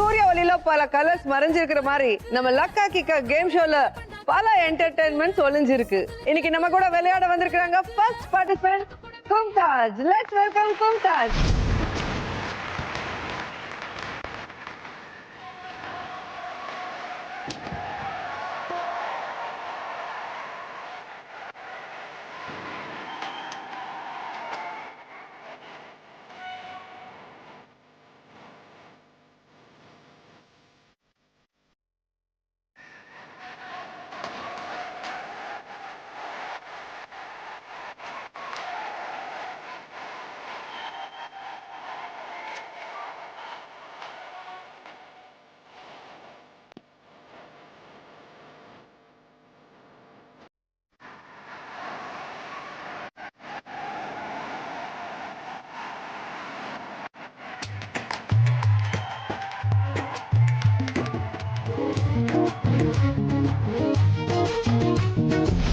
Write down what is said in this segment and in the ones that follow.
சூரிய ஒளியில பல கலர்ஸ் மறைஞ்சிருக்கிற மாதிரி நம்ம லக்கா கிக்கா கேம் ஷோல பல என்டர்டைன்மெண்ட்ஸ் ஒளிஞ்சிருக்கு. இன்னைக்கு நம்ம கூட விளையாட வந்திருக்காங்க first participant கும்தாஜ். Let's welcome கும்தாஜ்.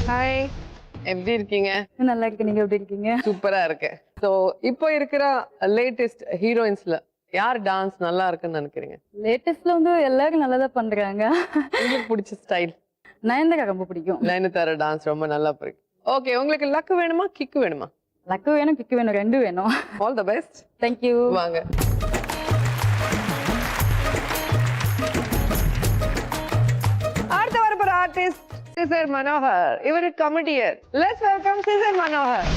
Hi, எப்படி இருக்கீங்க? நல்லா இருக்கு. நீங்க எப்படி இருக்கீங்க? சூப்பரா இருக்கேன். ஸோ இப்போ இருக்கிற லேட்டஸ்ட் ஹீரோயின்ஸ்ல யார் டான்ஸ் நல்லா இருக்குன்னு நினைக்கிறீங்க? லேட்டஸ்ட்ல வந்து எல்லாரும் நல்லா தான் பண்றாங்க. உங்களுக்கு பிடிச்ச ஸ்டைல்? நயன்தாரா ரொம்ப பிடிக்கும். நயன்தாரா டான்ஸ் ரொம்ப நல்லா பிடிக்கும். ஓகே, உங்களுக்கு லக்கு வேணுமா கிக்கு வேணுமா? லக்கு வேணும், கிக்கு வேணும், ரெண்டும் வேணும். All the best. தேங்க்யூ. வாங்க. அடுத்த வரப்போற ஆர்டிஸ்ட் சிசர் மனோகர். இவர் காமெடியர். Let's welcome Scissor Manohar.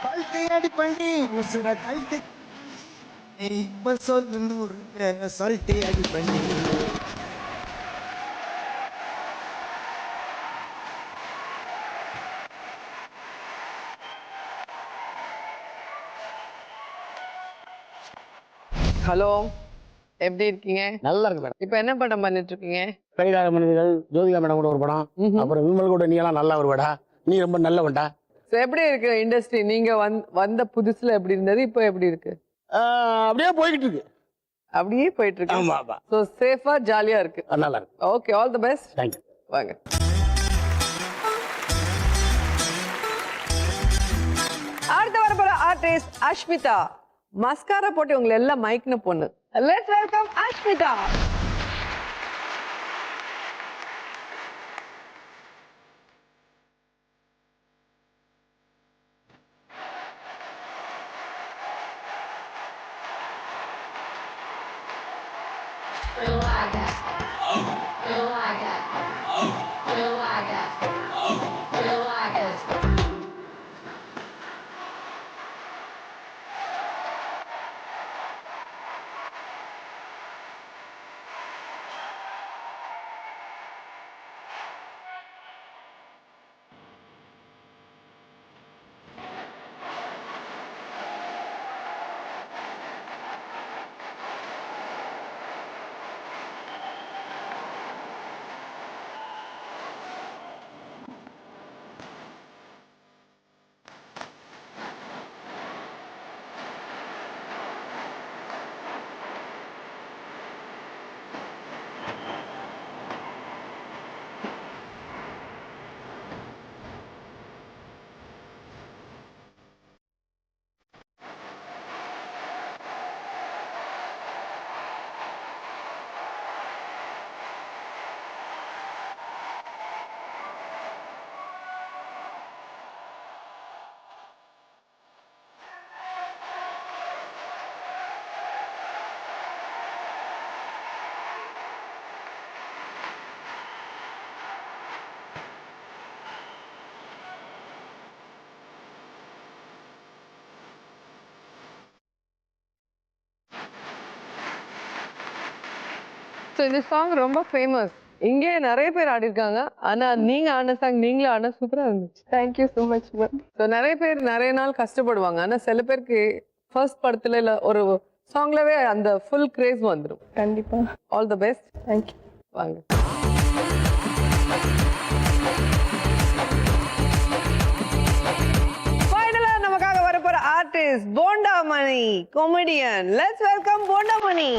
கல்ட்டி அடி பண்ணி உசுர கல்ட்டி இப்ப சொல்லு நூறு சொல்ட்டி அடி பண்ணி ஹலோ, எப்படி இருக்கீங்க? நல்லா இருக்கு மேடம். இப்போ என்ன படம் பண்ணிட்டு இருக்கீங்க? கைலாக மனிதர்கள், ஜோதிகா மேடம் கூட ஒரு படம், அப்புறம் விமல் கூட நீ எல்லாம் நல்லா வருவடா, நீ ரொம்ப நல்லவன்டா. ஸோ எப்படி இருக்கு இண்டஸ்ட்ரி? நீங்க வந்த புதுசுல எப்படி இருந்தது, இப்போ எப்படி இருக்கு? அப்படியே போய்கிட்டு இருக்கு. அப்படியே போயிட்டு இருக்கு. ஆமா ஆமா, ஸோ சேஃபா ஜாலியா இருக்கு. நல்லா இருக்கு. Okay, all the best. Thank you. வாங்க. அடுத்த வரப்போற ஆர்டிஸ்ட் அஷ்மிதா. மஸ்காரா போட்டு உங்களை எல்லாம் மைக்னு பொண்ணு. Let's welcome Ashmita. ஸோ இந்த சாங் ரொம்ப ஃபேமஸ். இங்கே நிறைய பேர் ஆடிருக்காங்க. ஆனா நீங்க ஆன சாங் நீங்களும் ஆனா சூப்பரா இருந்துச்சு. Thank you so much ma'am. So நிறைய பேர் நிறைய நாள் கஷ்டப்படுவாங்க. ஆனா சில பேருக்கு ஃபர்ஸ்ட் படத்துல இல்ல ஒரு சாங்லவே அந்த ஃபுல் கிரேஸ் வந்துடும். கண்டிப்பா. All the best. தேங்க்யூ. வாங்க. ஃபைனலா நமக்காக வரப்போற artist Bonda Mani comedian. Let's welcome Bonda Mani.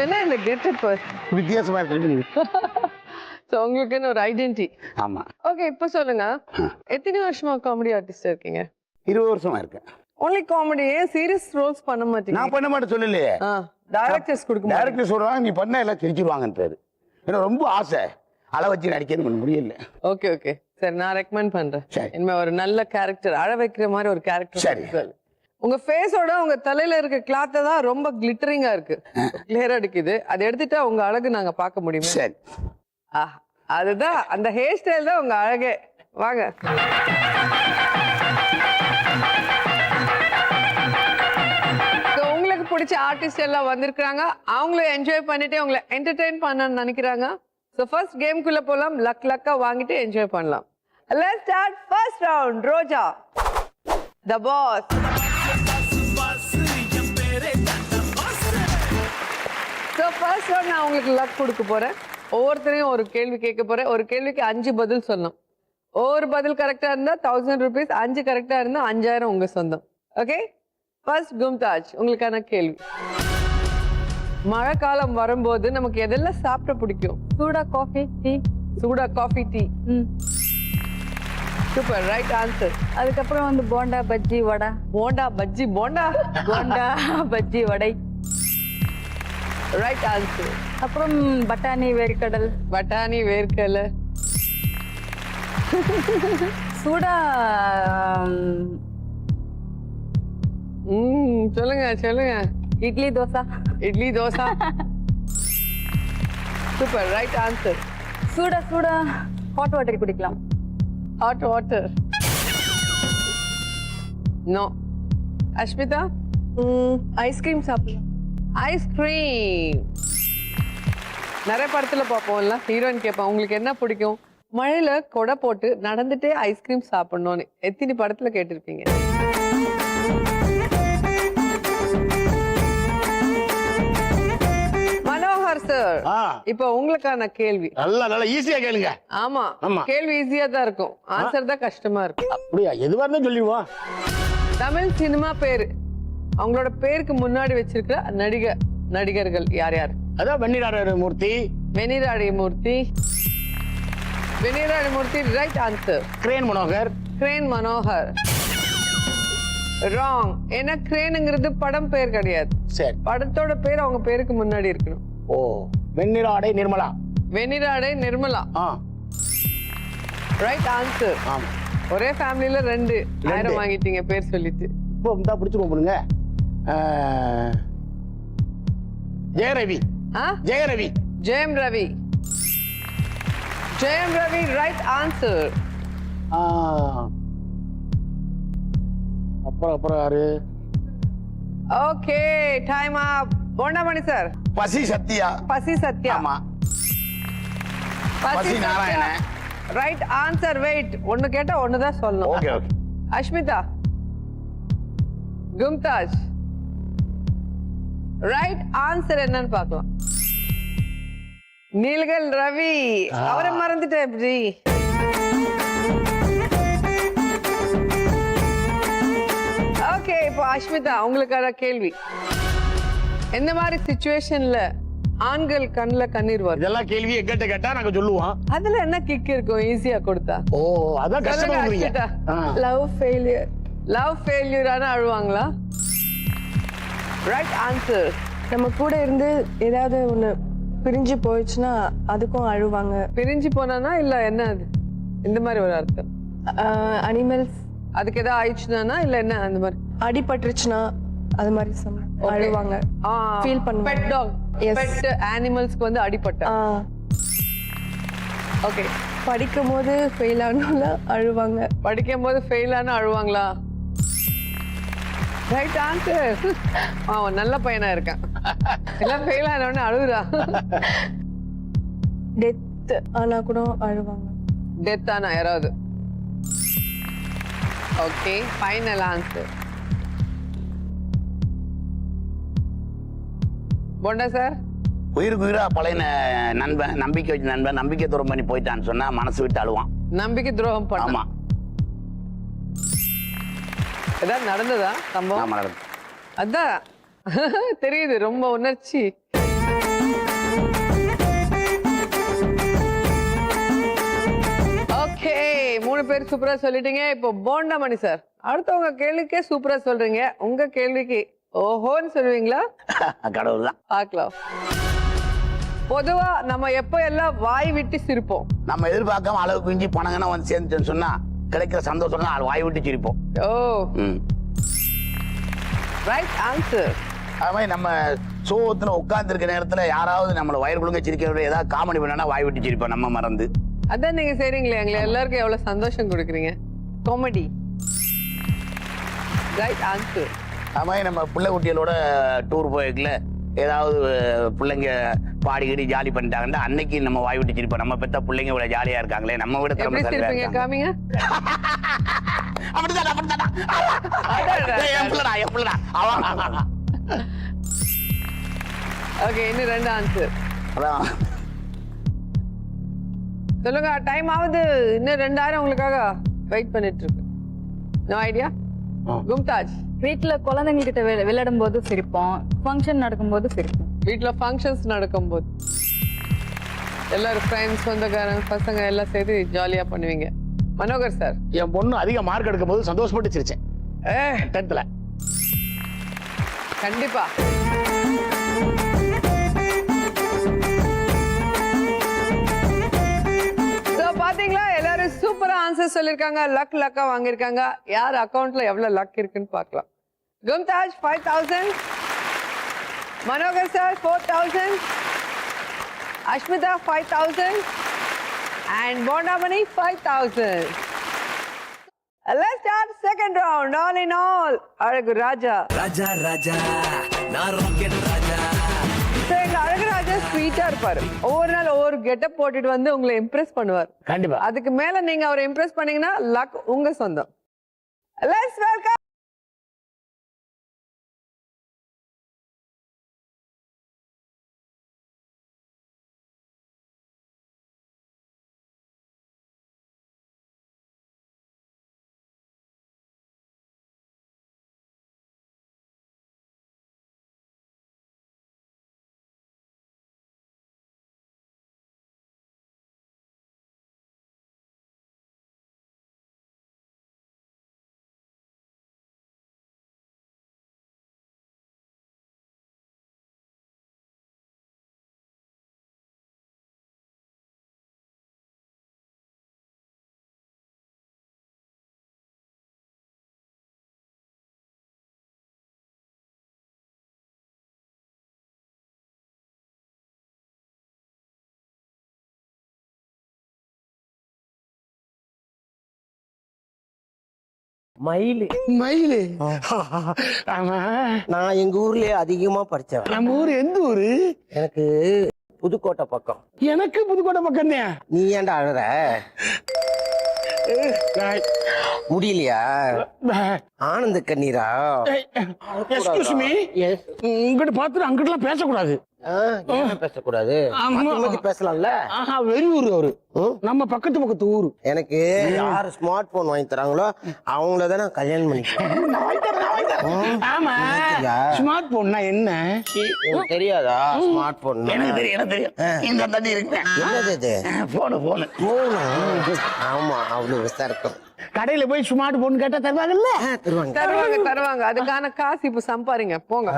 என்ன இந்த கெட்டப் வித்தியாசமா இருக்கு. ஸோ உங்களுக்குன்னு ஒரு ஐடென்டி. ஆமா. ஓகே, இப்போ சொல்லுங்க, எத்தனை வருஷமா காமெடி ஆர்டிஸ்ட் இருக்கீங்க? 20 வருஷமா இருக்கேன். ஒன்லி காமெடி, ஏன் சீரியஸ் ரோல்ஸ் பண்ண மாட்டீங்க? நான் பண்ண மாட்டேன் சொல்லலையே. டைரக்டர்ஸ் கொடுக்க டைரக்டர் சொல்றாங்க நீ பண்ண எல்லாம் சிரிச்சிருவாங்கன்றாரு. எனக்கு ரொம்ப ஆசை அழ வச்சு நடிக்கணும், பண்ண முடியல. ஓகே ஓகே சரி, நான் ரெக்கமெண்ட் பண்றேன். சரி. இனிமே ஒரு நல்ல கேரக்டர், அழ வைக்கிற மாதிரி ஒரு கேரக்டர். சரி. உங்க ஃபேஸோட உங்க தலையில இருக்க கிளாத் தான் ரொம்ப கிளிட்டரிங்கா இருக்கு, கிளியர் அடிக்குது. அதை எடுத்துட்டா உங்க அழகு நாங்க பார்க்க முடியுமா? சரி. அதுதான் அந்த ஹேர் ஸ்டைல் தான் உங்க அழகே. வாங்க. உங்களுக்கு பிடிச்ச ஆர்டிஸ்ட் எல்லாம் வந்திருக்காங்க. அவங்களும் என்ஜாய் பண்ணிட்டு உங்களை என்டர்டெயின் பண்ணணும்னு நினைக்கிறாங்க. ஸோ ஃபர்ஸ்ட் கேம்குள்ள போலாம். லக்கா வாங்கிட்டு என்ஜாய் பண்ணலாம். Let's start first round. Roja the boss. So first round நான் உங்களுக்கு லக் கொடுக்க போறேன். ஒவ்வொருத்தரையும் ஒரு கேள்வி கேட்க போறேன். ஒரு கேள்விக்கு 5 பதில் சொல்லணும். ஒவ்வொரு பதில் கரெக்டா இருந்தா 1000 rupees, 5 கரெக்டா இருந்தா 5000 உங்க சொந்தம். ஓகே, ஃபர்ஸ்ட் கும்தாஜ், உங்களுக்கான கேள்வி. மழை காலம் வரும்போது நமக்கு எதெல்லாம் சாப்பிட பிடிக்கும்? சூடா காஃபி, டீ. சூடா coffee, tea. Super, right answer. அதுக்கப்புறம் வந்து போண்டா, பஜ்ஜி, வடை. போண்டா, பஜ்ஜி, போண்டா, போண்டா, பஜ்ஜி, வடை. Right answer. அப்புறம் பட்டாணி, வேர்க்கடல். பட்டாணி, வேர்க்கடலை. சூடா. சொல்லுங்க சொல்லுங்க. Idli, dosa. Idli, dosa. Super, right answer. சூடா சூடா ஹாட் வாட்டர் குடிக்கலாம். Hot water. No. Ashmitha? Ice cream சாப்பிடலாம். ஐஸ்கிரீம் நிறைய படத்துல பார்ப்போம்ல, ஹீரோயின் கேட்பான் உங்களுக்கு என்ன பிடிக்கும்? மழையில கொடை போட்டு நடந்துட்டே ஐஸ்கிரீம் சாப்பிடணும்னு எத்தனை படத்துல கேட்டிருப்பீங்க? ஆ இப்போ உங்களுக்கான கேள்வி. நல்லா ஈஸியா கேளுங்க. ஆமா, ஆமா. கேள்வி ஈஸியா தான் இருக்கும், ஆன்சர் தான் கஷ்டமா இருக்கும். அப்படியா? எதுவா இருந்தாலும் சொல்லிடுவோம். தமிழ் சினிமா பேரு, அவங்களோட பேருக்கு முன்னாடி வச்சிருக்கிற நடிகர்கள் யார் யார்? அதான் Venniradai Moorthy. Venniradai Moorthy. Venniradai Moorthy right answer. Crane Manohar. Crane Manohar wrong. ஏன்னா கிரேனுங்கிறது படம் பேர் கிடையாது. சரி. படத்தோட பேர் அவங்க பேருக்கு முன்னாடி இருக்கணும். ஓ, வெண்ணிராடை நிர்மலா. வெண்ணிராடை நிர்மலா ஆ ரைட் ஆன்சர். ஆமா. ஒரே ஃபேமிலில 2,000 வாங்கிட்டீங்க பேர் சொல்லிட்டு. இப்போ தான் பிடிச்சிருவோம் போடுங்க. ஜெயரவி. ஜெயரவி. ஜெயம் ரவி. Jayam Ravi right answer. அப்புறம் யாரு? ஓகே டைம் அப். போண்டாமணி சார். பசி சத்யா. பசி சத்யா. ஆமா. பசி நாராயணன் ரைட் ஆன்சர். வெயிட், ஒன்னு கேட்டா ஒன்னு தான் சொல்லணும். Okay okay. Ashmitha. Kumtaj right answer என்னன்னு பார்க்கலாம். நீல்கல் ரவி. அவரை மறந்துட்டேன் எப்படி? ஓகே, இப்போ அஷ்மிதா உங்களுக்கான கேள்வி. எந்த மாதிரி சிச்சுவேஷன்ல ஆண்கள் கண்ணுல கண்ணீர் வரும்? இதெல்லாம் கேள்வி எங்கிட்ட கேட்டா நாங்க சொல்லுவோம். அதுல என்ன கிக் இருக்கும் ஈஸியா கொடுத்தா? ஓ, அதான் கஷ்டமா அஷ்மிதா. Love failure. லவ் ஃபெயிலியரான அழுவாங்களா? Right answer. நம்ம கூட இருந்து ஏதாவது ஒண்ணு பிரிஞ்சு போயிடுச்சுன்னா அதுக்கும் அழுவாங்க. பிரிஞ்சு போனானா இல்ல என்ன அது? இந்த மாதிரி ஒரு அர்த்தம். அனிமல்ஸ் அதுக்கு ஏதாவது ஆயிடுச்சுனா இல்ல என்ன அந்த மாதிரி? அடிபட்டுருச்சுன்னா அது மாதிரி அழுவாங்க. ஃபீல் பண்ணுவாங்க. Bed talk. Yes. பெட் அனிமல்ஸ்க்கு வந்து அடிபட்ட. ஓகே. படிக்கும் போது ஃபெயில் ஆனால அழுவாங்க. படிக்கும் போது ஃபெயில் ஆனா அழுவாங்களா? Right answer. அவன் நல்ல பையனா இருக்கான். எல்லாம் ஃபெயில் ஆனவனே அழுகுறா. டெத் ஆனா கூட அழுவாங்க. டெத் ஆனா யாராவது? Okay, final answer. Bonda sir. உயிருக்கு உயிரா பழைய நண்பன், நம்பிக்கை வச்ச நண்பன் நம்பிக்கை துரோகம் பண்ணி போயிட்டான்னு சொன்னா மனசு விட்டு அழுவான். நம்பிக்கை துரோகம் பண்ண? ஆமா. ஏதாவது நடந்ததா சம்பவம்? ஆமா, நடந்தது. அதான் தெரியுது, ரொம்ப உணர்ச்சி. ஓகே, 3 பேர் சூப்பரா சொல்லிட்டீங்க. இப்போ போண்டாமணி சார், அடுத்தவங்க கேள்விக்கே சூப்பரா சொல்றீங்க, உங்க கேள்விக்கு ஓஹோன்னு சொல்லுவீங்களா? கடவுள் தான். பார்க்கலாம். பொதுவா நம்ம எப்ப எல்லாம் வாய் விட்டு சிரிப்போம்? நம்ம எதிர்பார்க்காம அளவுக்கு இஞ்சி பணங்கன்னா வந்து சேர்ந்துன்னு சொன்னா கிடைக்கிற சந்தோஷம் தான் வாய் விட்டு சிரிப்போம். ஓ, ரைட் ஆன்சர். அது மாதிரி நம்ம சோத்துல உட்கார்ந்து இருக்க நேரத்துல யாராவது நம்மள வயிறு குழுங்க சிரிக்கிறவங்க ஏதாவது காமெடி பண்ணா வாய் விட்டு சிரிப்போம் நம்ம மறந்து. அதான் நீங்க செய்றீங்களே, எங்களை எல்லாருக்கும் எவ்வளவு சந்தோஷம் கொடுக்குறீங்க. காமெடி. Right answer. அது மாதிரி நம்ம பிள்ளை குட்டிகளோட டூர் போயிருக்கல, ஏதாவது பிள்ளைங்க பாடிக்கிட்டு ஜாலி பண்ணிட்டாங்கன்னா அன்னைக்கு நம்ம வாய் விட்டு சிரிப்போம். நம்ம பெத்த பிள்ளைங்க இவ்வளவு ஜாலியா இருக்காங்களே, நம்ம விட எப்படி சிரிப்பீங்க? காமிங்க. ஓகே, இன்னும் 2 ஆன்சர். சொல்லுங்க, டைம் ஆகுது. இன்னும் 2000 உங்களுக்காக வெயிட் பண்ணிட்டு இருக்கு. No idea. கும்தாஜ். வீட்டுல குழந்தைங்க கிட்ட விளையாடும் போது சிரிப்போம், ஃபங்க்ஷன் நடக்கும்போது சிரிப்போம். வீட்டுல ஃபங்க்ஷன்ஸ் நடக்கும்போது எல்லாரும் ஃப்ரெண்ட்ஸ், சொந்தக்காரங்க, பசங்க எல்லாம் சேர்த்து ஜாலியா பண்ணுவீங்க. மனோகர் சார். என் பொண்ணு அதிக மார்க் எடுக்கும் போது சந்தோஷப்பட்டு சிரிச்சேன். 10th கண்டிப்பா. பாத்தீங்களா, எல்லாரும் சூப்பரா ஆன்சர் சொல்லிருக்காங்க. லக்கா வாங்கிருக்காங்க. யார் அக்கவுண்ட்ல எவ்வளவு லக் இருக்குன்னு பார்க்கலாம். Kumtaj 5000, Manohar sir 4000, Ashmita 5000 and Bondamani 5000. Let's start second round. All in all, Alagu Raja. Raja Raja நான் ராக்கெட் ராஜா. எங்க அழகு ராஜா ஸ்வீட்டா இருப்பாரு. ஒவ்வொரு நாள் ஒவ்வொரு கெட்டப் போட்டுட்டு வந்து உங்களை இம்ப்ரெஸ் பண்ணுவார். கண்டிப்பா. அதுக்கு மேல நீங்க அவரை இம்ப்ரெஸ் பண்ணீங்கன்னா லக் உங்க சொந்தம். Let's welcome மயிலு. மயிலு. ஆமா. நான் எங்க ஊர்லயே அதிகமா படிச்சவன். நம்ம ஊரு எந்த ஊரு? எனக்கு புதுக்கோட்டை பக்கம். எனக்கு புதுக்கோட்டை பக்கம் தான். நீ ஏன்டா அழற? முடியலையா? ஆனந்த கண்ணீரா? எக்ஸ்கியூஸ் மீ, உங்ககிட்ட பார்த்துட்டு அங்கிட்டலாம் பேசக்கூடாது. பேசக்கூடாது. ஆமா. பேசலாம்ல. ஆஹா, வெளியூர் அவரு. நம்ம பக்கத்து ஊரு. எனக்கு யாரு ஸ்மார்ட் போன் வாங்கி தராங்களோ அவங்களதான் நான் கல்யாணம் பண்ணிக்கிறேன். ஆமா, ஸ்மார்ட் போன்னா என்ன தெரியாதா? ஸ்மார்ட் போன் எனக்கு தெரியும். இந்த தண்ணி இருக்கு. என்னது இது? போனு ஆமா, அவ்வளவு விசாரிக்கும். கடையில போய் ஸ்மார்ட் போன் கேட்டா தருவாங்கல்ல? தருவாங்க. அதுக்கான காசு இப்ப சம்பாரிங்க, போங்க.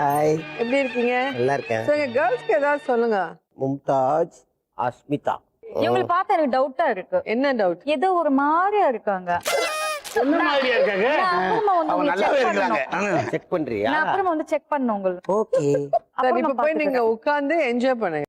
ஹாய், எப்படி இருக்கீங்க? நல்லா இருக்கேன். சரி, கேர்ள்ஸ்க்கு ஏதாவது சொல்லுங்க. மும்தாஜ், அஸ்மிதா. இவங்களை பார்த்தா எனக்கு டவுட்டா இருக்கு. என்ன டவுட்? ஏதோ ஒரு மாதிரியா இருக்காங்க. என்ன மாதிரியா இருக்காங்க? நான் அப்புறமா வந்து அவங்க உங்களை நல்லாவே check இருக்காங்க. பண்ணணும். செக் பண்றியா? நான் அப்புறமா வந்து செக் பண்ணணும் உங்களுக்கு. ஓகே. சரி, இப்ப போய் நீங்க உட்கார்ந்து என்ஜாய் பண்ணுங்க.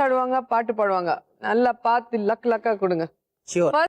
ஆடுவாங்க, பாட்டு பாடுவாங்க. நல்லா பார்த்து லக்கா கொடுங்க. ஷூர்.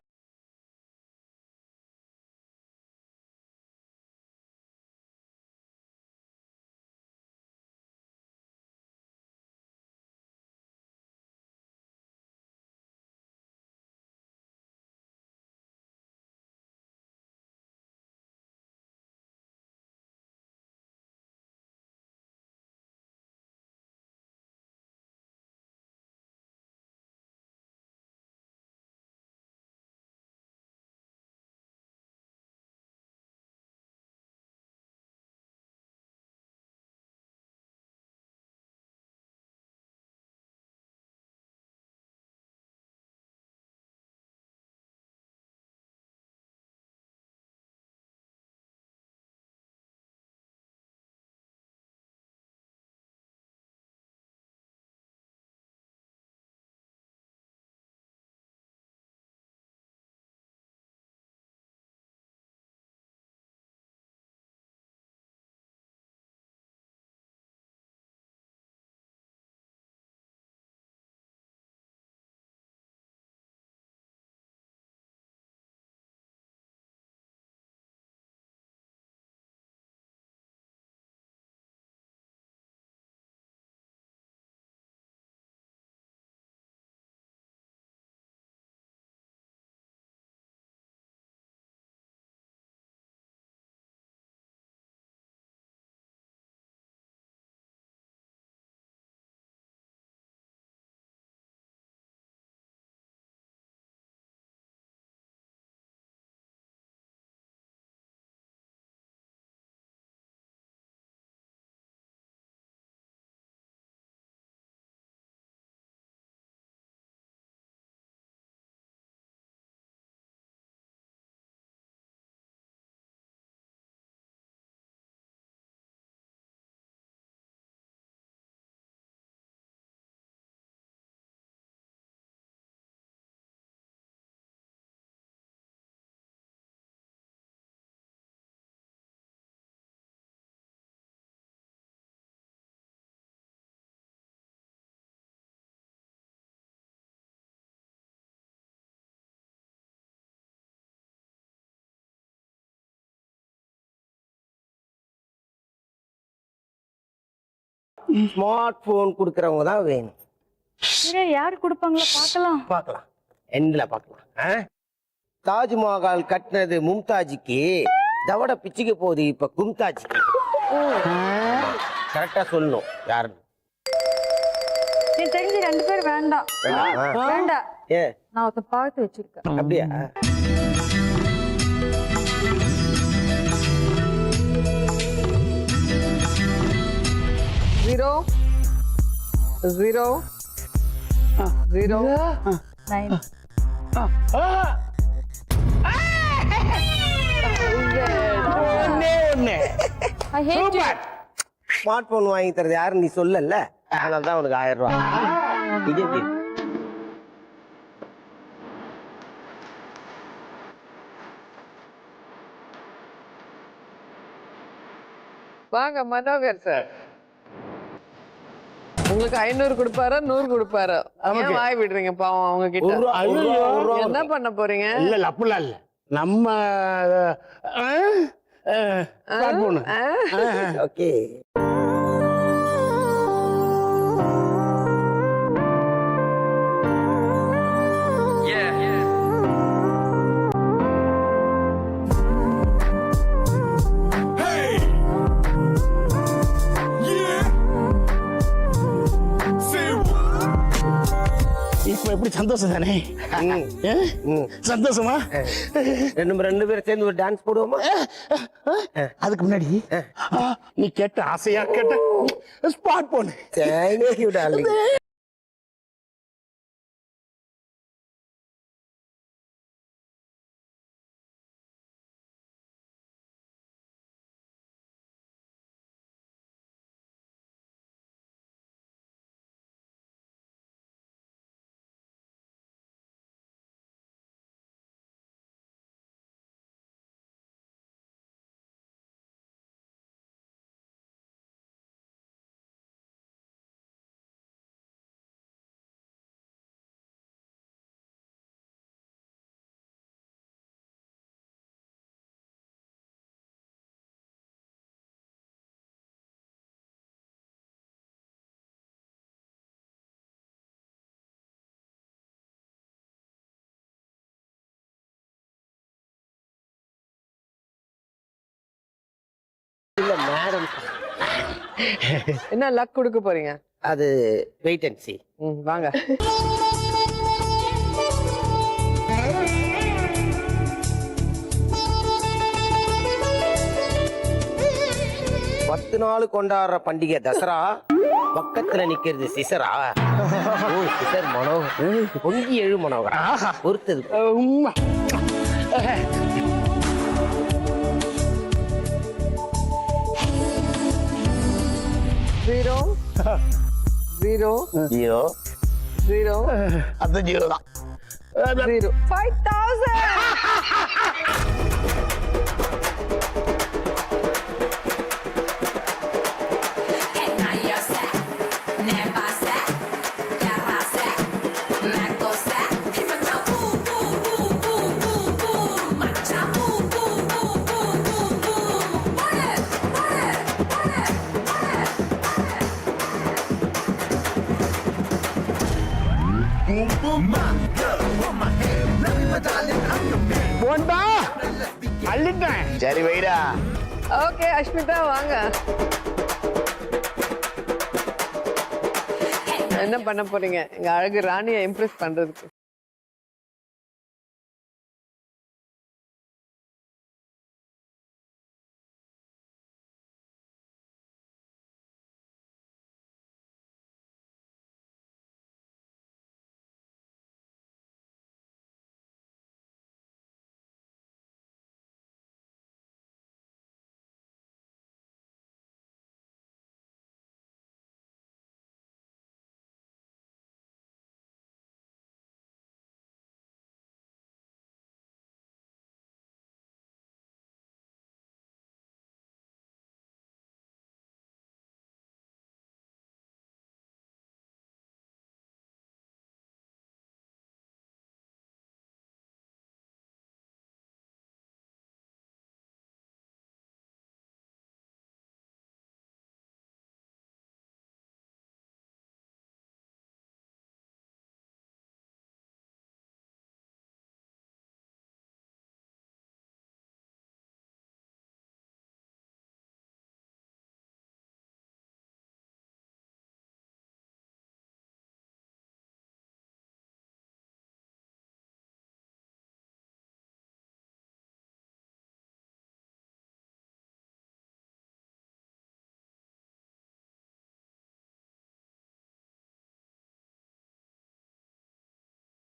ஸ்மார்ட் போன் குடுக்கறவங்க தான் வேணும். யாரு கொடுப்பாங்களா பார்க்கலாம். பார்க்கலாம், எண்ட்ல பார்க்கலாம். தாஜ்மஹால் கட்டினது மும்தாஜுக்கு, தவட பிச்சுக்க போகுது இப்ப கும்தாஜுக்கு. கரெக்டா சொல்லணும் யாருன்னு. எனக்கு தெரிஞ்சு 2 பேர் வேண்டாம். வேண்டாம். ஏ, நான் ஒருத்த பார்த்து வச்சிருக்கேன். அப்படியா? Zero. 9. ஒண்ணே. I hate you. Smart phone வாங்கி தரது யாருன்னு நீ சொல்லல. அதனால தான் உனக்கு 1000 ரூபா. இது எப்படி? வாங்க மனோகர் சார், உங்களுக்கு 500 கொடுப்பாரா 100 கொடுப்பாரா? ஏன் வாய் விடுறீங்க பாவம் அவங்க கிட்ட? என்ன பண்ண போறீங்க? இல்ல அப்படிலாம் இல்ல, நம்ம start பண்ணு. ஓகே. இப்ப எப்படி சந்தோஷம் தானே? சந்தோஷமா? நம்ம 2 பேரும் சேர்ந்து ஒரு டான்ஸ் போடுவோமா? அதுக்கு முன்னாடி நீ கேட்ட ஆசையா கேட்ட ஸ்பாட் போன. Thank you darling. இல்ல மேடம், என்ன லக் கொடுக்க போறீங்க? அது வெயிட் அண்ட் see. வாங்க. பத்து நாள் கொண்டாடுற பண்டிகை தசரா, பக்கத்துல நிக்கிறது சிசரா. ஓ சிசர் மனோகர், பொங்கி எழு மனோகர் பொறுத்தது. உம்மா. ஜீரோ ஜீரோ 0 ஜீரோ அந்த 0 தான். ஜீரோ 5000. போண்டா அள்ளிட்டேன். சரி வைடா. ஓகே அஷ்மிதா வாங்க. என்ன பண்ண போறீங்க எங்க அழகு ராணியை இம்ப்ரெஸ் பண்றதுக்கு?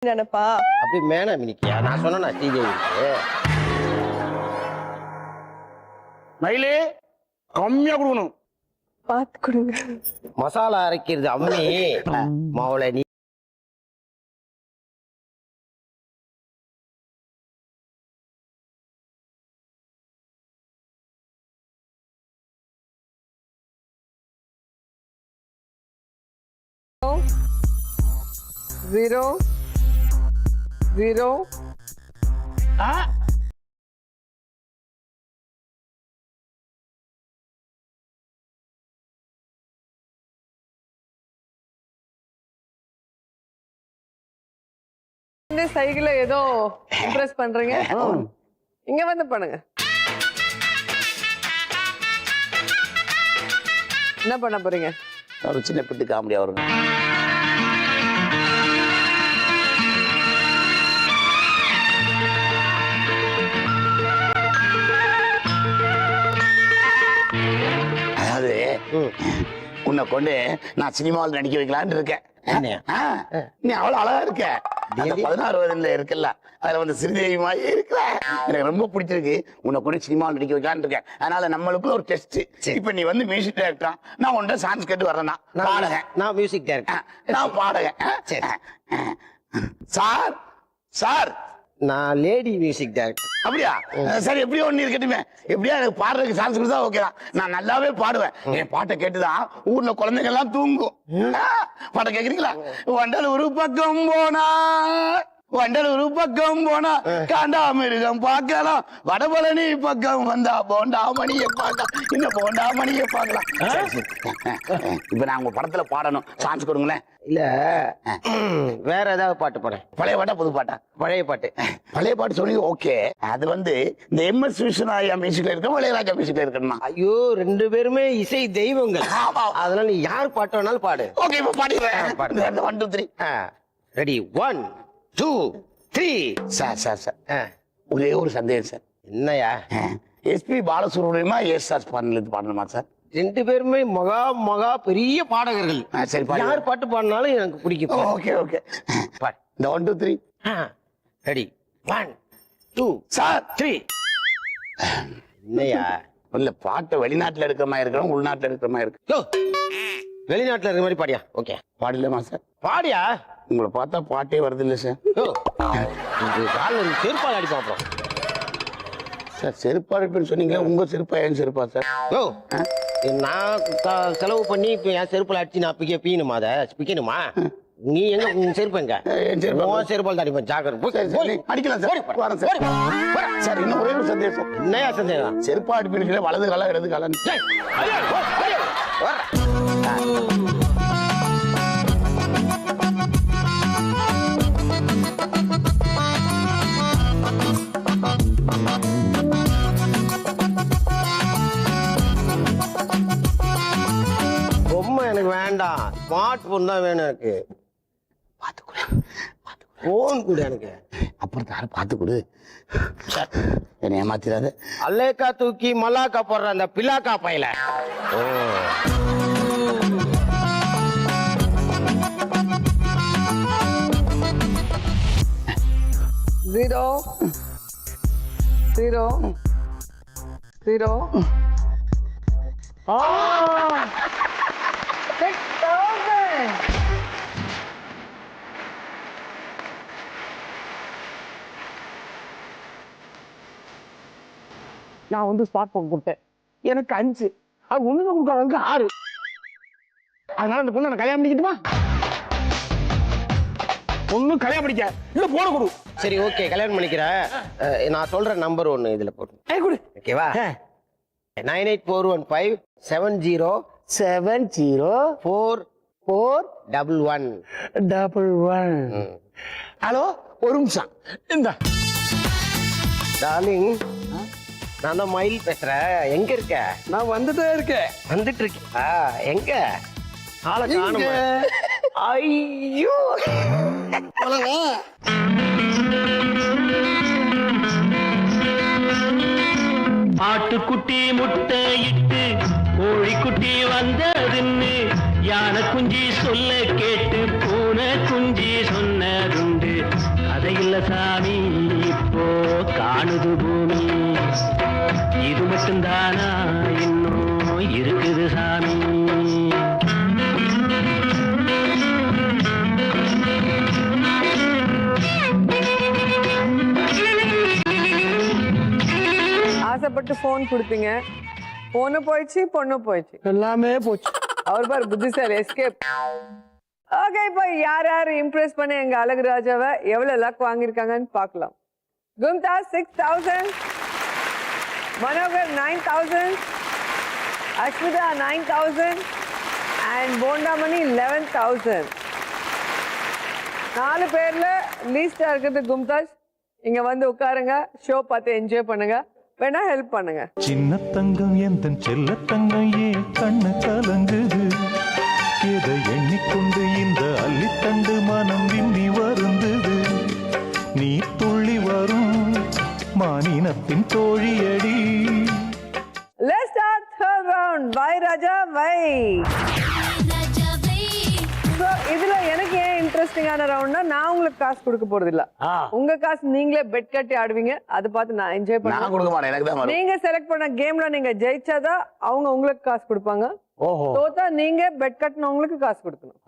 நினைப்பா அப்படி மேனா மினிக்கியா? நான் சொன்னா ஸ்ரீதேவி இருக்கு. மயிலே கம்மியா கொடுக்கணும். பார்த்து கொடுங்க. மசாலா அரைக்கிறது அம்மி மாவுல நீ ஜீரோ ஜீரோ இந்த சைக்கிள ஏதோ இம்ப்ரெஸ் பண்றீங்க. இங்க வந்து பண்ணுங்க. என்ன பண்ண போறீங்க? ஒரு சின்ன பிட்டு காமெடியா வரும். அதாவது உன்னை கொண்டு நான் சினிமாவில் நடிக்க வைக்கலான்னு இருக்கேன். நீ அவ்வளவு அழகா இருக்க. 16 வயதுல இருக்குல்ல, அதுல வந்து ஸ்ரீதேவி மாதிரி இருக்கிற எனக்கு ரொம்ப பிடிச்சிருக்கு. உன்னை கொண்டு சினிமாவில் நடிக்க வைக்கலான்னு இருக்கேன். அதனால நம்மளுக்குள்ள ஒரு டெஸ்ட். இப்ப நீ வந்து மியூசிக் டைரக்டரா, நான் உன்ட சான்ஸ் கேட்டு வரேன். பாடகன், நான் மியூசிக் டைரக்டர். நான் பாடகன். சார் சார் நான் லேடி மியூசிக் டைரக்டர். அப்படியா? சரி, எப்படியோ ஒண்ணு இருக்கட்டுமே. எப்படியா எனக்கு பாடுறதுக்கு சான்ஸ் கொடுத்தா ஓகே தான். நான் நல்லாவே பாடுவேன். என் பாட்டை கேட்டுதான் ஊர்ல குழந்தைங்க எல்லாம் தூங்கும். பாட்டை கேக்குறீங்களா? வண்டல் ஒரு பக்கம் போனா, வண்டல் ஒரு பக்கம் போனா காண்டா மிருகம் பார்க்கலாம், வடபழனி பக்கம் வந்தா போண்டா மணியை பார்க்கலாம், இன்னும் போண்டா மணியை பார்க்கலாம். இப்ப நான் உங்க படத்துல பாடணும், சான்ஸ் கொடுங்களேன். இல்ல வேற ஏதாவது பாட்டு பாடு. பழைய பாட்டா புது பாட்டா? பழைய பாட்டு. பழைய பாட்டு சொன்னீங்க, ஓகே. அது வந்து இந்த MS விஸ்வநாயா மியூசிக்ல இருக்க, இளையராஜா மியூசிக்ல இருக்கணுமா? ஐயோ, 2 பேருமே இசை தெய்வங்கள். அதனால நீ யார் பாட்டு வேணாலும் பாடு. ஓகே, இப்ப பாடிடுறேன். 1 2 3. ரெடி? 1 2 3. சார் ஒரே ஒரு சந்தேகம் சார். என்னையா? SP பாலசுப்ரமணியமா எஸ் பாடணுமா சார்? 2 பேருமே மகா பெரிய பாடகர்கள். சரி, யார் பாட்டு பாடினாலும் எனக்கு பிடிக்கும். Okay okay. இந்த 1 2 3. ரெடி? 1 2 சார் 3. என்னையா? இல்ல, பாட்டை வெளிநாட்டுல இருக்கிற மாதிரி இருக்கிறோம், உள்நாட்டுல இருக்கிற மாதிரி இருக்கு. வெளிநாட்டுல இருக்கிற மாதிரி பாடியா? ஓகே, பாடலாமா சார்? பாடியா? உங்களை பார்த்தா பாட்டே வருது இல்ல சார். காலில் செருப்பால் அடிப்பா. அப்புறம் சார் செருப்பா இருப்பேன்னு சொன்னீங்க, உங்க செருப்பா என் செருப்பா சார்? நான் செலவு பண்ணி இப்ப என் செருப்பால் அடிச்சு நான் பிக்கணுமா? அதை பிக்கணுமா? நீ எங்க உங்க செருப்பு எங்க? செருப்பால் தான் அடிப்பேன். ஜாக்கிரதை. அடிக்கலாம் சார். வரேன் சார். சார் இன்னும் ஒரே ஒரு சந்தேகம். என்னையா சந்தேகம்? செருப்பா அடிப்பீங்க, வலது காலம் இடது காலம்? பொம்மை எனக்கு வேண்டாம், ஸ்மார்ட் போன் தான் வேணும் எனக்கு. போன் கூட எனக்கு. அப்புறம் யாரும் பார்த்து கொடு, என்ன ஏமாத்திராது. அல்லேக்கா தூக்கி மல்லாக்கா போடுற அந்த பிலாக்கா பையில. Zero zero zero 6,000. நான் வந்து ஸ்மார்ட் போன் கொடுத்தேன், எனக்கு 5. அது ஒண்ணு கொடுக்குறவங்க 6. அதனால அந்த பொண்ணு நான் கல்யாணம் பண்ணிக்கிட்டுமா? ஒன்னும் கல்யாணம் பண்ணிக்க இல்ல, போன கொடு. சரி, ஓகே, கல்யாணம் பண்ணிக்கிறேன். நான் சொல்ற நம்பர் ஒண்ணு இதுல போட்டு கொடு. ஓகேவா? 98415 704041. ஹலோ, ஒரு நிமிஷம். இந்த டார்லிங், நான் தான் மயில் பேசுறேன். எங்க இருக்க? நான் வந்துட்டே இருக்கேன். வந்துட்டு இருக்கியா? எங்க? ஆளை காணுமே. ஐயோ, ஆட்டுக்குட்டி முட்டை இட்டு கோழிக்குட்டி வந்ததுன்னு யானை குஞ்சி சொல்ல கேட்டு பூனை குஞ்சி சொன்னதுண்டு. கதையில்ல சாமி, இப்போ காணுது பூமி. இது மட்டும்தானா இன்னும் இருக்குது சாமி? அவசரப்பட்டு ஃபோன் கொடுத்தீங்க. பொண்ணு போயிடுச்சு, பொண்ணு போயிடுச்சு. எல்லாமே போச்சு. அவர் பாரு புத்திசாலி, எஸ்கேப். ஓகே, இப்போ யார் யார் இம்ப்ரெஸ் பண்ணி எங்க அழகு ராஜாவை எவ்வளவு லக் வாங்கியிருக்காங்கன்னு பார்க்கலாம். கும்தாஸ் 6000, மனோகர் 9000, அஸ்மிதா 9000 அண்ட் போண்டாமணி 11000. 4 பேர்ல லீஸ்டா இருக்கிறது கும்தாஸ். இங்க வந்து உட்காருங்க, ஷோ பார்த்து என்ஜாய் பண்ணுங்க, வேணா ஹெல்ப் பண்ணுங்க. சின்ன தங்கம் எந்த செல்ல தங்கம் ஏன் கண்ணு கலங்குது, எதை எண்ணிக்கொண்டு இந்த அள்ளித்தண்டு மனம் விம்மி வருந்தது, நீ துள்ளி வரும் மானினத்தின் தோழியடி. Let's start third round. Why Raja why? So இதுல எனக்கு ஏன் இன்ட்ரெஸ்டிங்கான ரவுண்ட்னா, நான் உங்களுக்கு காசு கொடுக்க போறது இல்ல. உங்க காசு நீங்களே பெட் கட்டி ஆடுவீங்க, அதை பார்த்து நான் என்ஜாய் நான் கொடுக்க மாட்டேன், எனக்கு தான் வரும். நீங்க செலக்ட் பண்ண கேம்ல நீங்க ஜெயிச்சாதான் அவங்க உங்களுக்கு காசு கொடுப்பாங்க. தோத்தா நீங்க பெட் கட்டினவங்களுக்கு காசு கொடுக்கணும்.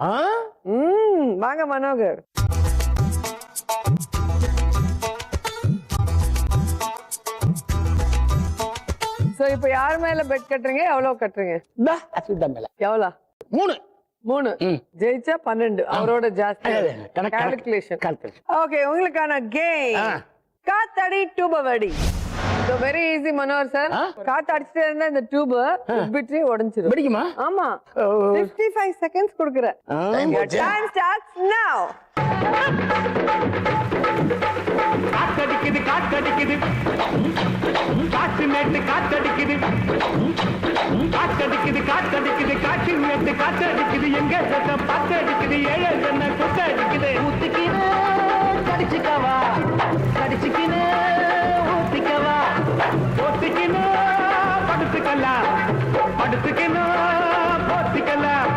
வாங்க மனோகர். சோ இப்போ யார் மேல பெட் கட்டுறீங்க, எவ்வளவு கட்டுறீங்க? எவ்வளவு? 3. ஜெயிச்சா 12, அவரோட ஜாஸ்தி. கால்குலேஷன். ஓகே, உங்களுக்கான கேம் காத்தடி டூபவடி. So very easy Manohar sir. காத்து அடிச்சிட்டே இருந்தா இந்த டியூப் விட்டு உடைஞ்சிரும். பிடிக்குமா? ஆமா. 55 seconds கொடுக்கிறேன். Your time starts now. காத்தடிக்குது காத்தடிக்குது காற்று மேட்டு காத்தடிக்குது காத்தடிக்குது காத்தடிக்குது காற்று மேட்டு காத்தடிக்குது எங்க சத்தம் பாத்தடிக்குது ஏழை சொன்ன கொத்தடிக்குது ஊத்திக்கினு கடிச்சுக்கவா கடிச்சுக்கினு ஊத்திக்கவா ஊத்திக்கினு படுத்துக்கலாம் படுத்துக்கினு போத்திக்கலாம்.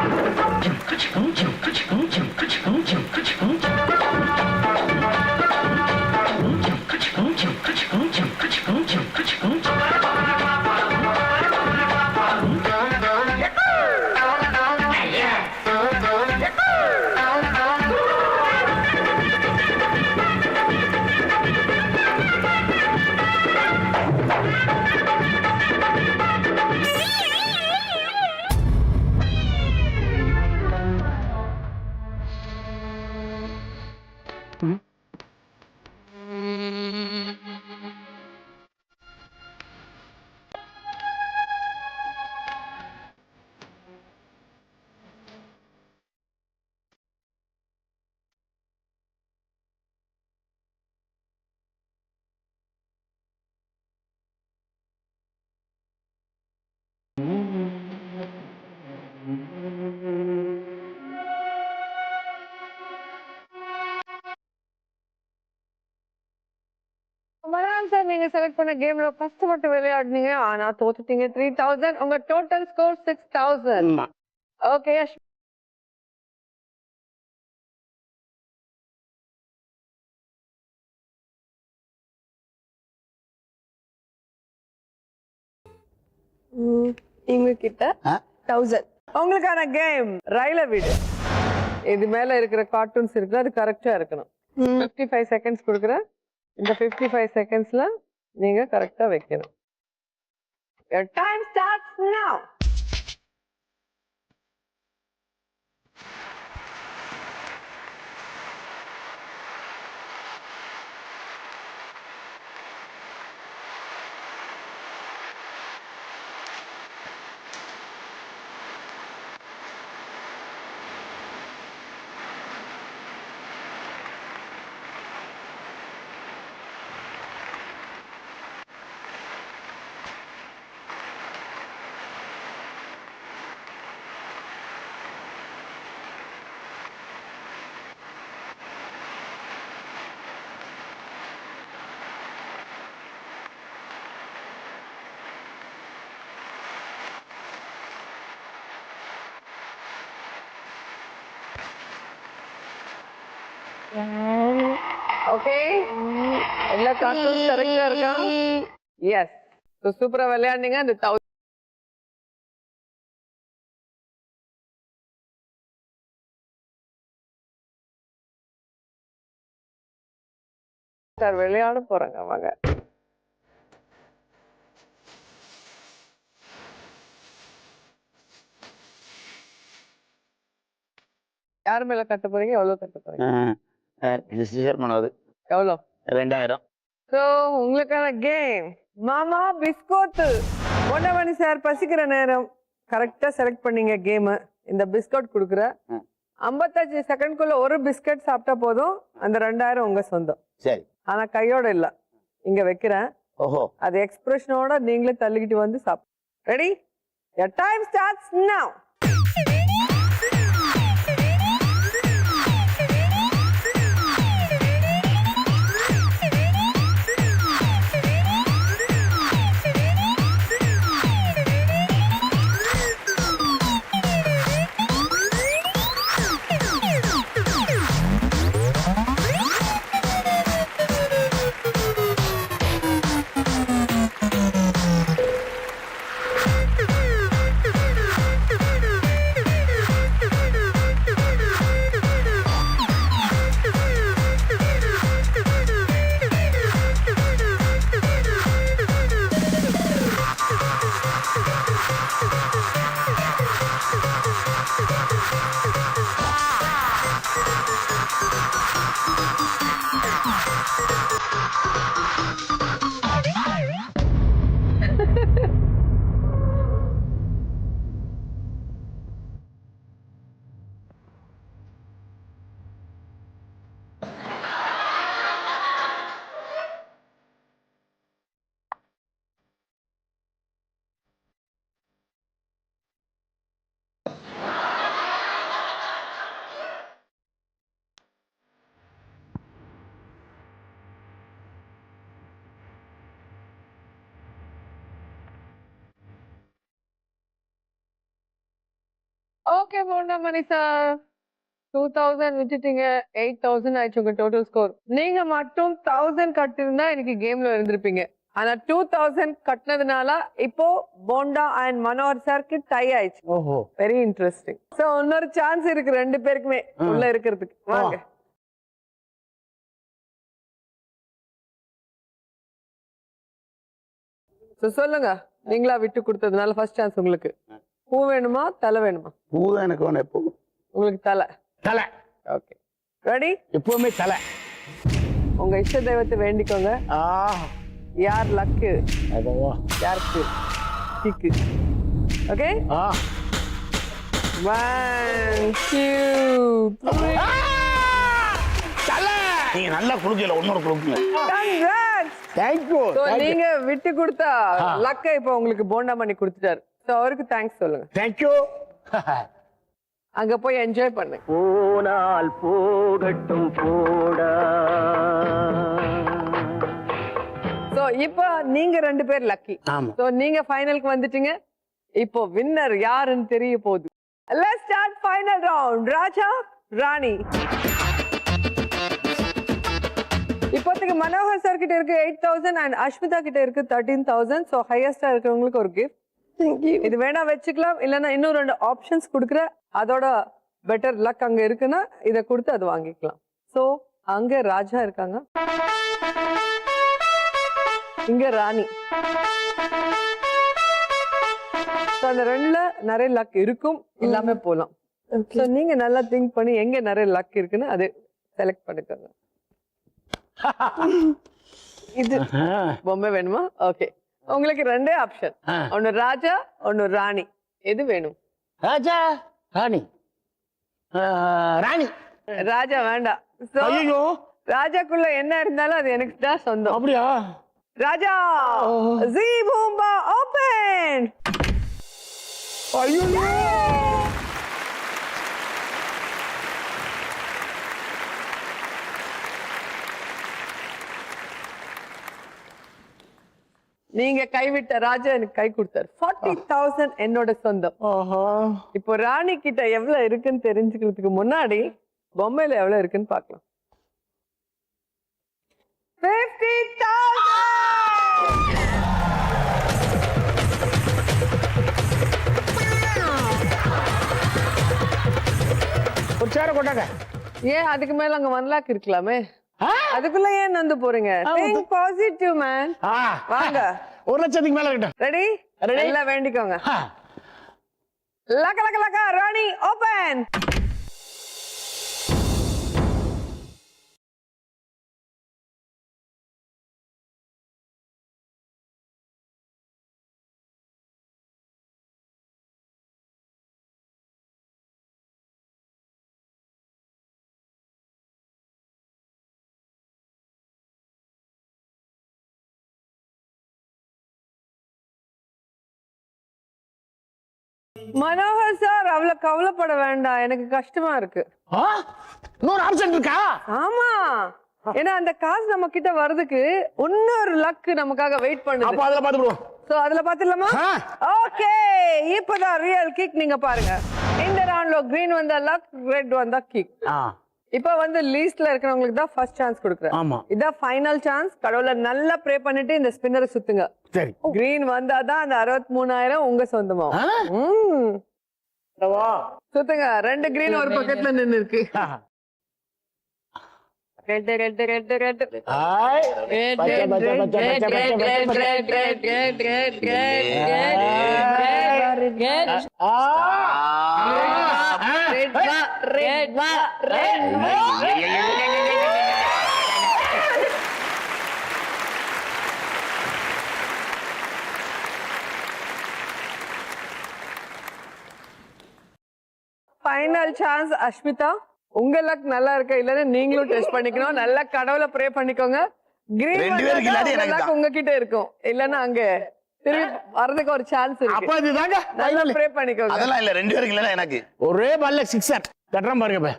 மலரான் சார், நீங்க செலக்ட் பண்ண கேம்ல ஃபர்ஸ்ட் மட்டும் விளையாடுனீங்க, ஆனா தோத்துட்டீங்க. 3000. உங்க டோட்டல் ஸ்கோர் 6000. ஓகே, இவங்க கிட்ட 1000. உங்களுக்கான கேம் ரயில வீடு. இது மேல இருக்கிற கார்ட்டூன்ஸ் இருக்கு, அது கரெக்டா இருக்கணும். 55 செகண்ட்ஸ் கொடுக்குறேன். இந்த 55 செகண்ட்ஸ்ல நீங்க கரெக்டா வைக்கணும். Your time starts now. Okay, எல்லா கார்ட்டூன்ஸ் கரெக்டா இருக்கா? எஸ். சூப்பரா விளையாடுனீங்க. அந்த 1000 சார் விளையாட போறாங்க அவங்க. யார் மேல கட்ட போறீங்க? எவ்வளவு கட்ட போறீங்க? ரிஜிஸ்ட்ரேஷன் பண்ணுவது எவ்வளோ? 2000. ஸோ உங்களுக்கான கேம் மாமா பிஸ்கோத்து. பொன்னமணி சார் பசிக்கிற நேரம் கரெக்டா செலக்ட் பண்ணீங்க கேமு. இந்த பிஸ்கட் கொடுக்குற 55 செகண்ட்குள்ள ஒரு பிஸ்கட் சாப்பிட்டா போதும், அந்த 2000 உங்க சொந்தம். சரி. ஆனா கையோட இல்ல, இங்க வைக்கிறேன். ஓஹோ. அது எக்ஸ்பிரஷனோட நீங்களே தள்ளிக்கிட்டு வந்து சாப்பிடு. Ready? Your time starts now. Okay Ponnamani sir, 2000 விட்டுட்டீங்க, 8000 ஆயிடுச்சு உங்க டோட்டல் ஸ்கோர். நீங்க மட்டும் 1000 கட்டிருந்தா எனக்கு கேம்ல இருந்திருப்பீங்க. ஆனா 2000 கட்டினதுனால இப்போ போண்டா அண்ட் மனோகர் சார்க்கு டை ஆயிடுச்சு. ஓஹோ. Very interesting. சோ இன்னொரு சான்ஸ் இருக்கு ரெண்டு பேருக்குமே உள்ள இருக்கிறதுக்கு. வாங்க. சொல்லுங்க, நீங்களா விட்டு கொடுத்ததுனால ஃபர்ஸ்ட் சான்ஸ் உங்களுக்கு. பூ வேணுமா தலை வேணுமா? பூ தான் எனக்கு வேணும் எப்பவும். உங்களுக்கு தலை. தலை. Okay ready? எப்பவுமே தலை. உங்க இஷ்ட தெய்வத்தை வேண்டிக்கோங்க. யார் லக்கு யாருக்கு கிக்கு. ஓகே 1 2 3. நீங்க நல்லா குடுக்கல, இன்னொரு குடுக்குங்க. தேங்க்யூ. நீங்க விட்டு கொடுத்தா லக்க இப்ப உங்களுக்கு போண்டா பண்ணி கொடுத்துட்டாரு. சோ அவருக்கு தேங்க்ஸ் சொல்லுங்க. தேங்க்யூ. அங்க போய் என்ஜாய் பண்ணு. போனால் போகட்டும் போடா. சோ இப்போ நீங்க ரெண்டு பேர் லக்கி. சோ நீங்க ஃபைனலுக்கு வந்துட்டீங்க. இப்போ வின்னர் யாருன்னு தெரிய போகுது. Let's start final round. Raja Rani. இப்போதைக்கு மனோகர் சார் கிட்ட இருக்கு 8000 அண்ட் அஷ்மிதா கிட்ட இருக்கு 13000. சோ ஹையஸ்டா இருக்கிறவங்களுக்கு ஒரு கிஃப்ட். இது வேணா வச்சுக்கலாம், இல்லைன்னா இன்னும் 2 ஆப்ஷன்ஸ் கொடுக்குற. அதோட பெட்டர் லக் அங்க இருக்குன்னா இதை கொடுத்து அது வாங்கிக்கலாம். சோ அங்க ராஜா இருக்காங்க, இங்க ராணி. அந்த 2ல நிறைய லக் இருக்கும், எல்லாமே போலாம். சோ நீங்க நல்லா திங்க் பண்ணி எங்க நிறைய லக் இருக்குன்னு அதை செலக்ட் பண்ணிக்கோங்க. இது பொம்மை வேணுமா? ஓகே, உங்களுக்கு 2 ஆப்ஷன். ஒன்னு ராஜா, ஒன்னு ராணி. எது வேணும்? ராஜா ராணி. ராணி. ராஜா வேண்டாம். ஐயோ, ராஜாக்குள்ள என்ன இருந்தாலும் அது எனக்கு தான் சொந்தம். அப்படியா? ராஜா ஜீ பூம்பா ஓபன். ஐயோ, நீங்க கைவிட்ட ராஜா எனக்கு கை கொடுத்தாரு. 40,000 என்னோட சொந்தம். இப்போ ராணி கிட்ட எவ்வளவு இருக்குன்னு தெரிஞ்சுக்கிறதுக்கு முன்னாடி பொம்மையில எவ்வளவு இருக்குன்னு பார்க்கலாம். 50,000. ஒரு சேர கொண்டாங்க. ஏன் அதுக்கு மேல அங்க 1 lakh இருக்கலாமே? அதுக்குள்ள ஏன் நந்து போறீங்க? Think positive man. வாங்க, 1 லட்சத்துக்கு மேல இருக்கட்டும். ரெடி? எல்லாம் வேண்டிக்கோங்க. லக்க லக்க லக்க ராணி ஓபன். மனோகர் சார் அவ்வளவு கவலைப்பட வேண்டாம், எனக்கு கஷ்டமா இருக்கு. இன்னொரு ஆப்ஷன் இருக்கா? ஆமா, ஏன்னா அந்த காசு நம்ம கிட்ட வர்றதுக்கு இன்னொரு லக் நமக்காக வெயிட் பண்ணுது. அப்ப அதுல பாத்துடுவோம். சோ அதுல பாத்துடலாமா? ஓகே, இப்பதான் ரியல் கிக் நீங்க பாருங்க. இந்த ரவுண்ட்ல கிரீன் வந்தா லக், ரெட் வந்தா கிக். இப்ப வந்து லீஸ்ட்ல இருக்கிறவங்களுக்கு தான் ஃபர்ஸ்ட் சான்ஸ் கொடுக்குறேன். ஆமா, இதான் ஃபைனல் சான்ஸ். கடவுளை நல்லா ப்ரே பண்ணிட்டு இந்த ஸ்பின்னரை சுத்துங்க. சரி, கிரீன் வந்தாதான் அந்த 63,000 உங்க சொந்தமா. சுத்துங்க. 2 கிரீன் ஒரு பக்கத்துல நின்னு இருக்கு. Red red red red final chance. Ashmita, உங்க லக் நல்லா இருக்க இல்லன்னு நீங்களும் டெஸ்ட் பண்ணிக்கணும். நல்லா கடவுளை ப்ரே பண்ணிக்கோங்க. கிரீன் உங்ககிட்ட இருக்கும், இல்லன்னா அங்க திரும்பி வர்றதுக்கு ஒரு சான்ஸ் இருக்கு. அப்ப இதுதாங்க நல்லா ப்ரே பண்ணிக்கோங்க. அதெல்லாம் இல்ல, 2 பேருக்கு இல்ல எனக்கு. ஒரே பால்ல 6 தட்டுறோம் பாருங்க.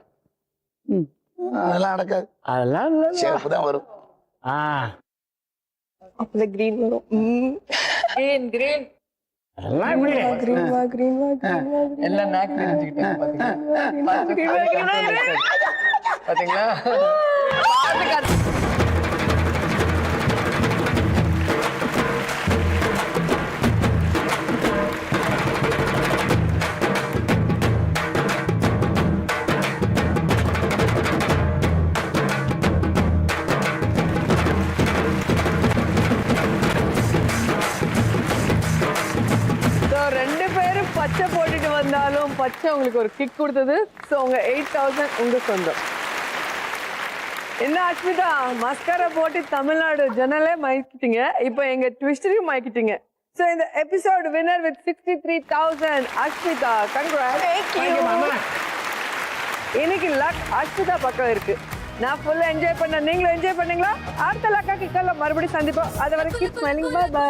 அதெல்லாம் நடக்காது, அதெல்லாம் இல்ல, சிறப்பு தான் வரும். அப்பதான் கிரீன் வரும். கிரீன் கிரீன் அதெல்லாம் எப்படி? கிரீன் வா கிரீன் வா கிரீன் வா எல்லாம் நாக் தெரிஞ்சுக்கிட்டேன். பாத்தீங்களா? ரெண்டு பேரும் பச்சை போட்டுட்டு வந்தாலும் பச்சை உங்களுக்கு ஒரு கிக் கொடுத்தது. ஸோ உங்க 8,000 உங்க சொந்தம். என்ன அஷ்மிதா, மஸ்காரா போட்டு தமிழ்நாடு ஜன்னலே மயக்கிட்டீங்க, இப்போ எங்க ட்விஸ்டரையும் மயக்கிட்டீங்க. ஸோ இந்த episode winner with 63,000 Ashmita. Congrats. இன்னைக்கு லக் அஷ்மிதா பக்கம் இருக்கு. நான் ஃபுல்லா என்ஜாய் பண்ண, நீங்களும் என்ஜாய் பண்ணீங்களா? அடுத்த லக்கா கிக்கல்ல மறுபடியும் சந்திப்போம். அது வரைக்கும் ஸ்மைலிங். By by.